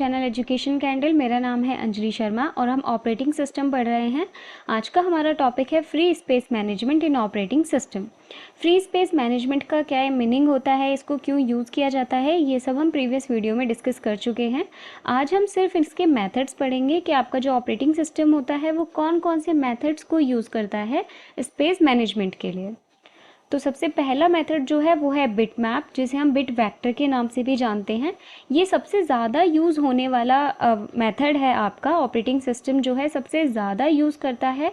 Channel education candle. मेरा नाम है अंजलि शर्मा और हम ऑपरेटिंग सिस्टम पढ़ रहे हैं। आज का हमारा टॉपिक है free space management in operating system. Free space management का क्या मीनिंग होता है, इसको क्यों यूज़ किया जाता है, ये सब हम प्रीवियस वीडियो में डिस्कस कर चुके हैं। आज हम सिर्फ इसके मेथड्स पढ़ेंगे कि आपका जो ऑपरेटिंग सिस्टम होता है वो कौन कौन से मेथड्स को यूज़ करता है स्पेस मैनेजमेंट के लिए। तो सबसे पहला मेथड जो है वो है बिट मैप, जिसे हम बिट वेक्टर के नाम से भी जानते हैं। ये सबसे ज़्यादा यूज़ होने वाला मेथड है। आपका ऑपरेटिंग सिस्टम जो है सबसे ज़्यादा यूज़ करता है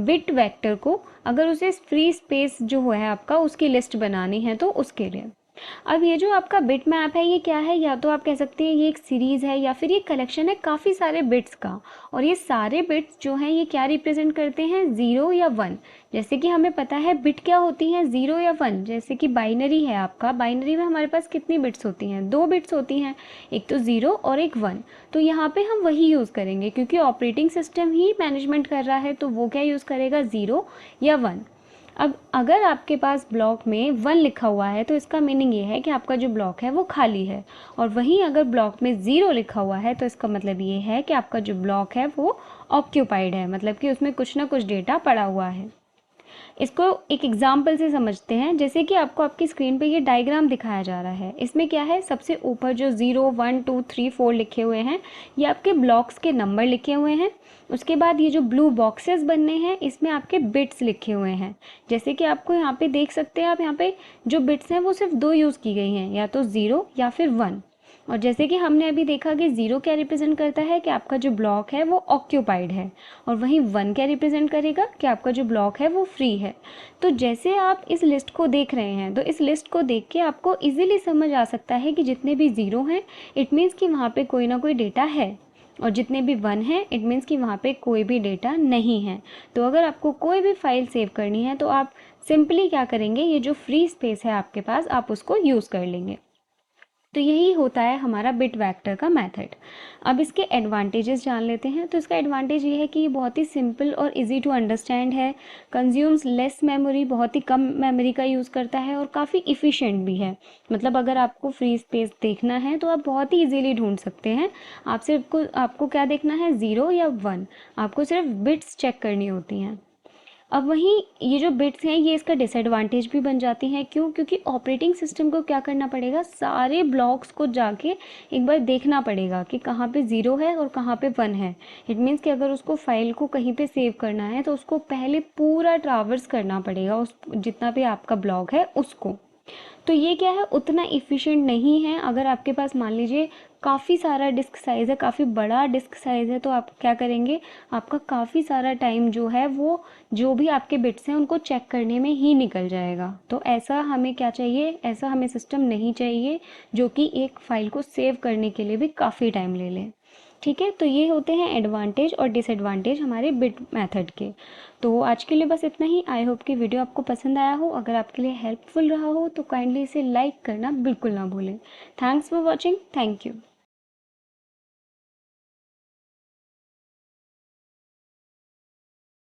बिट वेक्टर को, अगर उसे फ्री स्पेस जो है आपका उसकी लिस्ट बनानी है तो उसके लिए। अब ये जो आपका बिट मैप है ये क्या है, या तो आप कह सकते हैं ये एक सीरीज़ है या फिर ये कलेक्शन है काफ़ी सारे बिट्स का। और ये सारे बिट्स जो हैं ये क्या रिप्रेजेंट करते हैं, 0 या 1। जैसे कि हमें पता है बिट क्या होती हैं, 0 या 1। जैसे कि बाइनरी है आपका, बाइनरी में हमारे पास कितनी बिट्स होती हैं, 2 बिट्स होती हैं, एक तो 0 और एक 1। तो यहाँ पे हम वही यूज़ करेंगे क्योंकि ऑपरेटिंग सिस्टम ही मैनेजमेंट कर रहा है, तो वो क्या यूज़ करेगा, 0 या 1। अब अगर आपके पास ब्लॉक में 1 लिखा हुआ है तो इसका मीनिंग ये है कि आपका जो ब्लॉक है वो खाली है। और वहीं अगर ब्लॉक में 0 लिखा हुआ है तो इसका मतलब ये है कि आपका जो ब्लॉक है वो ऑक्यूपाइड है, मतलब कि उसमें कुछ ना कुछ डेटा पड़ा हुआ है। इसको एक एग्जाम्पल से समझते हैं। जैसे कि आपको आपकी स्क्रीन पे ये डायग्राम दिखाया जा रहा है, इसमें क्या है, सबसे ऊपर जो 0 1 2 3 4 लिखे हुए हैं ये आपके ब्लॉक्स के नंबर लिखे हुए हैं। उसके बाद ये जो ब्लू बॉक्सेस बनने हैं इसमें आपके बिट्स लिखे हुए हैं। जैसे कि आपको यहाँ पे देख सकते हैं, आप यहाँ पे जो बिट्स हैं वो सिर्फ 2 यूज़ की गई हैं, या तो 0 या फिर 1। और जैसे कि हमने अभी देखा कि 0 क्या रिप्रेजेंट करता है कि आपका जो ब्लॉक है वो ऑक्यूपाइड है, और वहीं 1 क्या रिप्रेजेंट करेगा कि आपका जो ब्लॉक है वो फ्री है। तो जैसे आप इस लिस्ट को देख रहे हैं तो इस लिस्ट को देख के आपको इजीली समझ आ सकता है कि जितने भी 0 हैं इट मीन्स कि वहाँ पे कोई ना कोई डेटा है, और जितने भी 1 हैं इट मीन्स कि वहाँ पे कोई भी डेटा नहीं है। तो अगर आपको कोई भी फाइल सेव करनी है तो आप सिंपली क्या करेंगे, ये जो फ्री स्पेस है आपके पास आप उसको यूज़ कर लेंगे। तो यही होता है हमारा बिट वेक्टर का मेथड। अब इसके एडवांटेजेस जान लेते हैं। तो इसका एडवांटेज ये है कि ये बहुत ही सिंपल और इजी टू अंडरस्टैंड है, कंज्यूम्स लेस मेमोरी, बहुत ही कम मेमोरी का यूज़ करता है और काफ़ी इफ़िशेंट भी है। मतलब अगर आपको फ्री स्पेस देखना है तो आप बहुत ही इजीली ढूंढ सकते हैं। आपको क्या देखना है, 0 या 1, आपको सिर्फ बिट्स चेक करनी होती हैं। अब वहीं ये जो बिट्स हैं ये इसका डिसएडवांटेज भी बन जाती हैं। क्यों? क्योंकि ऑपरेटिंग सिस्टम को क्या करना पड़ेगा, सारे ब्लॉक्स को जाके एक बार देखना पड़ेगा कि कहाँ पे 0 है और कहाँ पे 1 है। इट मीन्स कि अगर उसको फाइल को कहीं पे सेव करना है तो उसको पहले पूरा ट्रावर्स करना पड़ेगा, उस जितना भी आपका ब्लॉक है उसको। तो ये क्या है, उतना इफ़िशिएंट नहीं है। अगर आपके पास मान लीजिए काफ़ी सारा डिस्क साइज़ है, काफ़ी बड़ा डिस्क साइज़ है, तो आप क्या करेंगे, आपका काफ़ी सारा टाइम जो है वो जो भी आपके बिट्स हैं उनको चेक करने में ही निकल जाएगा। तो ऐसा हमें क्या चाहिए, ऐसा हमें सिस्टम नहीं चाहिए जो कि एक फ़ाइल को सेव करने के लिए भी काफ़ी टाइम ले ले। ठीक है, तो ये होते हैं एडवांटेज और डिसएडवांटेज हमारे बिट मेथड के। तो आज के लिए बस इतना ही। आई होप कि वीडियो आपको पसंद आया हो। अगर आपके लिए हेल्पफुल रहा हो तो काइंडली इसे लाइक करना बिल्कुल ना भूलें। Thanks for watching. Thank you.